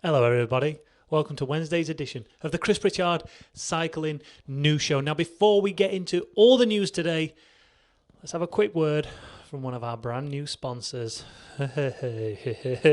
Hello everybody, welcome to Wednesday's edition of the Chris Pritchard Cycling News Show. Now before we get into all the news today, let's have a quick word from one of our brand new sponsors. Today's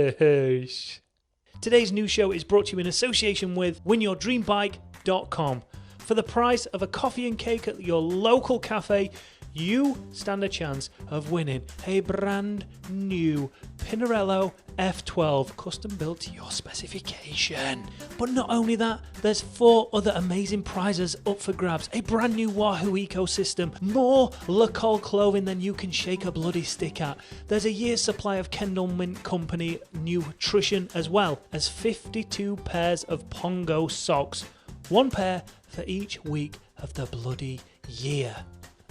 news show is brought to you in association with winyourdreambike.com. For the price of a coffee and cake at your local cafe, you stand a chance of winning a brand new Pinarello F12 custom built to your specification. But not only that, there's 4 other amazing prizes up for grabs. A brand new Wahoo ecosystem, more Le Col clothing than you can shake a bloody stick at. There's a year's supply of Kendall Mint Company nutrition, as well as 52 pairs of Pongo socks. 1 pair for each week of the bloody year.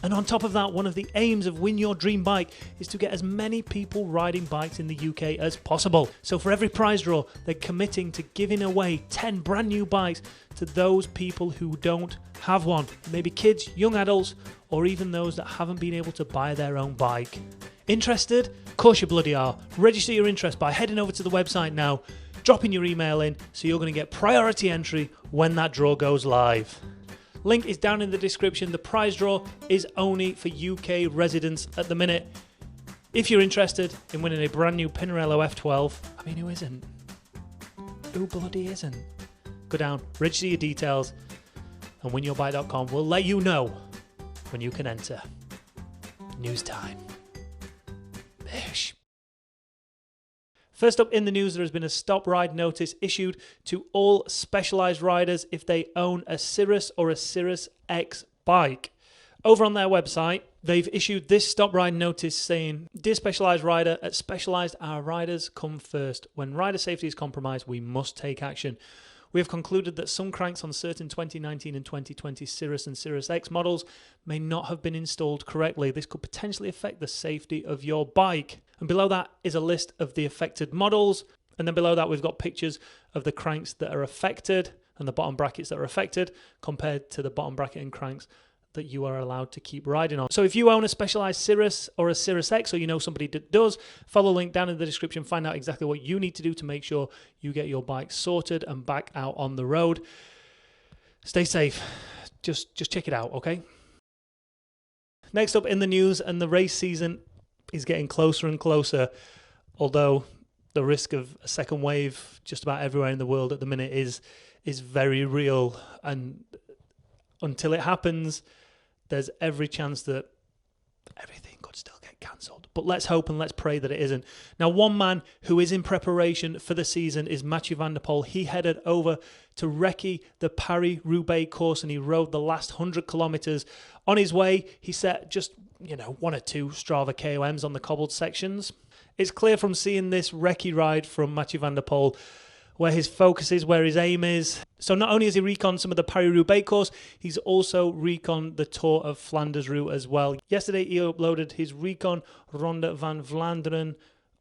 And on top of that, one of the aims of Win Your Dream Bike is to get as many people riding bikes in the UK as possible. So for every prize draw, they're committing to giving away 10 brand new bikes to those people who don't have one. Maybe kids, young adults, or even those that haven't been able to buy their own bike. Interested? Of course you bloody are. Register your interest by heading over to the website now, dropping your email in, so you're going to get priority entry when that draw goes live. Link is down in the description. The prize draw is only for UK residents at the minute. If you're interested in winning a brand new Pinarello F12, I mean, who isn't? Who bloody isn't? Go down, register your details, and winyourbike.com will let you know when you can enter. News time. Bish. First up in the news, there has been a stop ride notice issued to all Specialized riders if they own a Cirrus or a Cirrus X bike. Over on their website, they've issued this stop ride notice saying, "Dear Specialized rider, at Specialized our riders come first. When rider safety is compromised, we must take action. We have concluded that some cranks on certain 2019 and 2020 Cirrus and Cirrus X models may not have been installed correctly. This could potentially affect the safety of your bike." And below that is a list of the affected models. And then below that we've got pictures of the cranks that are affected and the bottom brackets that are affected compared to the bottom bracket and cranks that you are allowed to keep riding on. So if you own a Specialized Cirrus or a Cirrus X, or you know somebody that does, follow the link down in the description, find out exactly what you need to do to make sure you get your bike sorted and back out on the road. Stay safe. Just check it out, okay? Next up in the news, and the race season is getting closer and closer, although the risk of a second wave just about everywhere in the world at the minute is very real, and until it happens, there's every chance that everything could still get cancelled. But let's hope and let's pray that it isn't. Now, one man who is in preparation for the season is Mathieu van der Poel. He headed over to recce the Paris-Roubaix course and he rode the last 100 kilometres. On his way, he set just 1 or 2 Strava KOMs on the cobbled sections. It's clear from seeing this recce ride from Mathieu van der Poel where his focus is, where his aim is. So not only has he reconned some of the Paris-Roubaix course, he's also reconned the Tour of Flanders route as well. Yesterday he uploaded his recon Ronde van Vlaanderen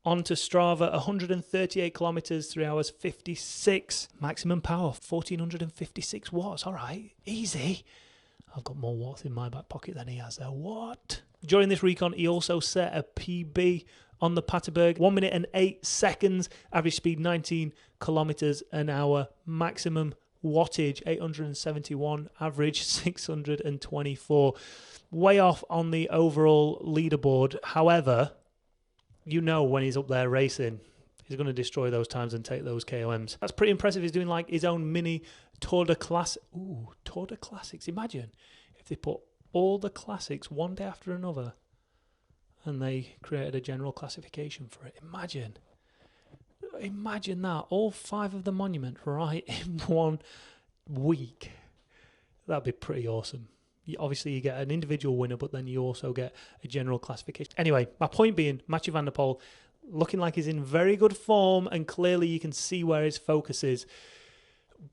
onto Strava, 138 kilometres, 3 hours 56. Maximum power, 1456 watts. All right, easy. I've got more watts in my back pocket than he has there. What? During this recon, he also set a PB on the Paterberg, 1 minute and 8 seconds, average speed 19 kilometers an hour, maximum wattage 871, average 624. Way off on the overall leaderboard. However, when he's up there racing, he's going to destroy those times and take those KOMs. That's pretty impressive. He's doing like his own mini Tour de Classics. Ooh, Tour de Classics. Imagine if they put all the classics one day after another and they created a general classification for it. Imagine that. All 5 of the monuments right in 1 week. That'd be pretty awesome. Obviously, you get an individual winner, but then you also get a general classification. Anyway, my point being, Mathieu van der Poel looking like he's in very good form, and clearly you can see where his focus is.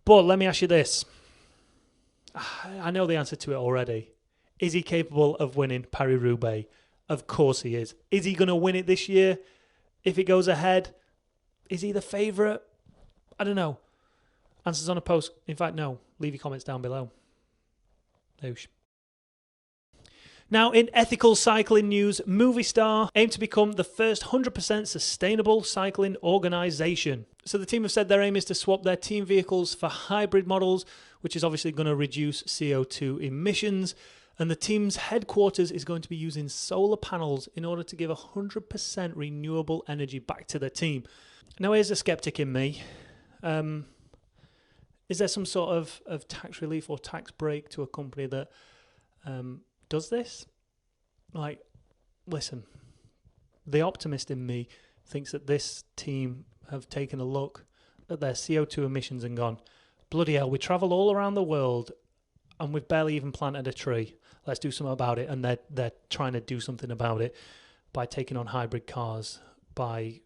But let me ask you this. I know the answer to it already. Is he capable of winning Paris-Roubaix? Of course he is. Is he going to win it this year? If it goes ahead, is he the favourite? I don't know. Answers on a post. In fact, no. Leave your comments down below. Noosh. Now, in ethical cycling news, Movistar aim to become the first 100% sustainable cycling organisation. So the team have said their aim is to swap their team vehicles for hybrid models, which is obviously going to reduce CO2 emissions. And the team's headquarters is going to be using solar panels in order to give 100% renewable energy back to the team. Now, here's a skeptic in me. Is there some sort of tax relief or tax break to a company that does this? Like, listen, the optimist in me thinks that this team have taken a look at their CO2 emissions and gone, bloody hell, we travel all around the world and we've barely even planted a tree. Let's do something about it. And they're trying to do something about it by taking on hybrid cars, by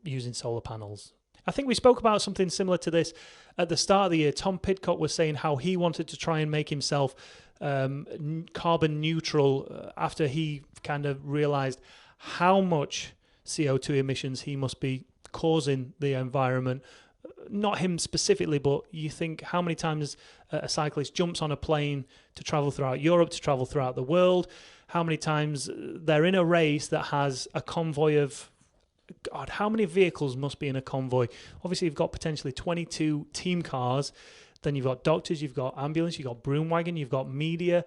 using solar panels. I think we spoke about something similar to this at the start of the year. Tom Pidcock was saying how he wanted to try and make himself carbon neutral after he kind of realized how much CO2 emissions he must be causing the environment. Not him specifically, but you think how many times a cyclist jumps on a plane to travel throughout Europe, to travel throughout the world, how many times they're in a race that has a convoy of, God, how many vehicles must be in a convoy? Obviously, you've got potentially 22 team cars, then you've got doctors, you've got ambulance, you've got broom wagon, you've got media.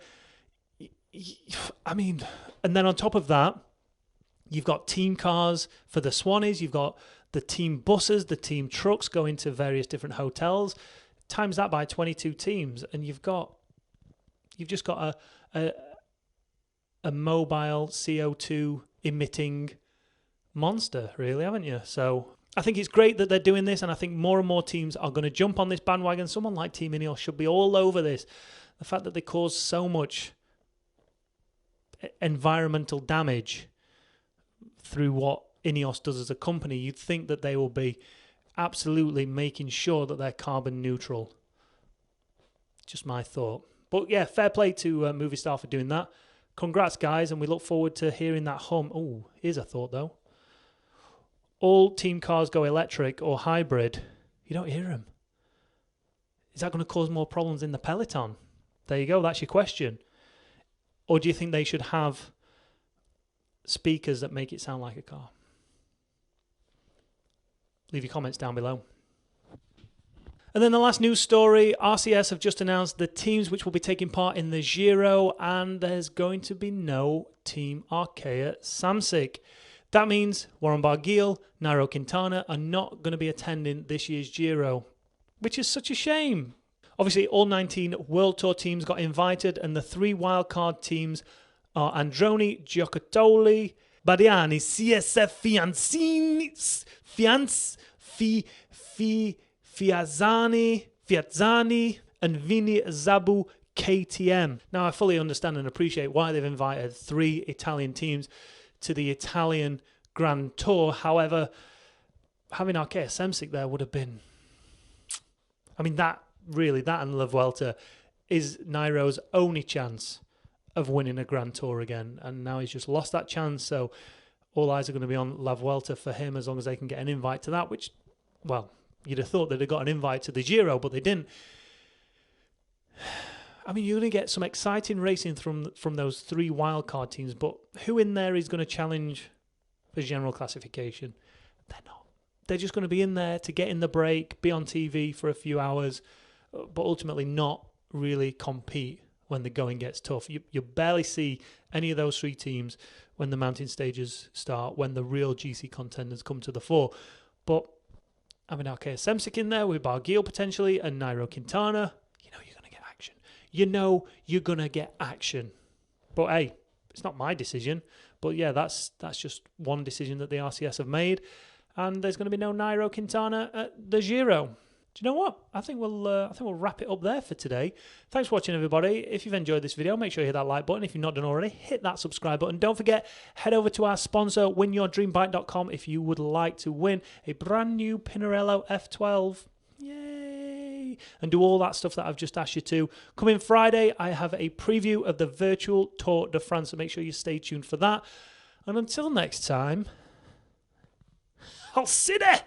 I mean, and then on top of that, you've got team cars for the Swannies, you've got the team buses, the team trucks going to various different hotels. Times that by 22 teams, and you've just got a mobile CO2 emitting monster, really, haven't you? So I think it's great that they're doing this, and I think more and more teams are going to jump on this bandwagon. Someone like Team Ineos should be all over this. The fact that they cause so much environmental damage through what Ineos does as a company, you'd think that they will be absolutely making sure that they're carbon neutral. Just my thought. But yeah, fair play to Movistar for doing that. Congrats, guys, and we look forward to hearing that hum. Oh, here's a thought, though. All team cars go electric or hybrid. You don't hear them. Is that going to cause more problems in the peloton? There you go. That's your question. Or do you think they should have speakers that make it sound like a car? Leave your comments down below. And then the last news story, RCS have just announced the teams which will be taking part in the Giro, and there's going to be no Team Arkea Samsic. That means Warren Barguil, Nairo Quintana are not going to be attending this year's Giro, which is such a shame. Obviously, all 19 World Tour teams got invited, and the 3 wildcard teams are Androni, Giocattoli, Bardiani, CSF Fiazzani, and Vini Zabu KTM. Now, I fully understand and appreciate why they've invited 3 Italian teams to the Italian Grand Tour. However, having Arkea Samsic there would have been... I mean, that and La Vuelta is Nairo's only chance of winning a Grand Tour again. And now he's just lost that chance, so all eyes are going to be on La Vuelta for him as long as they can get an invite to that, which, well, you'd have thought they'd have got an invite to the Giro, but they didn't. I mean, you're going to get some exciting racing from those 3 wildcard teams, but who in there is going to challenge for general classification? They're not. They're just going to be in there to get in the break, be on TV for a few hours, but ultimately not really compete when the going gets tough. You barely see any of those 3 teams when the mountain stages start, when the real GC contenders come to the fore. But having Arkea Samsic in there with Barguil potentially and Nairo Quintana, you know you're going to get action. You know you're going to get action. But hey, it's not my decision. But yeah, that's just one decision that the RCS have made. And there's going to be no Nairo Quintana at the Giro. Do you know what? I think we'll wrap it up there for today. Thanks for watching, everybody. If you've enjoyed this video, make sure you hit that like button. If you've not done already, hit that subscribe button. Don't forget, head over to our sponsor, winyourdreambike.com, if you would like to win a brand new Pinarello F12. Yay! And do all that stuff that I've just asked you to. Coming Friday, I have a preview of the virtual Tour de France, so make sure you stay tuned for that. And until next time, I'll see you there.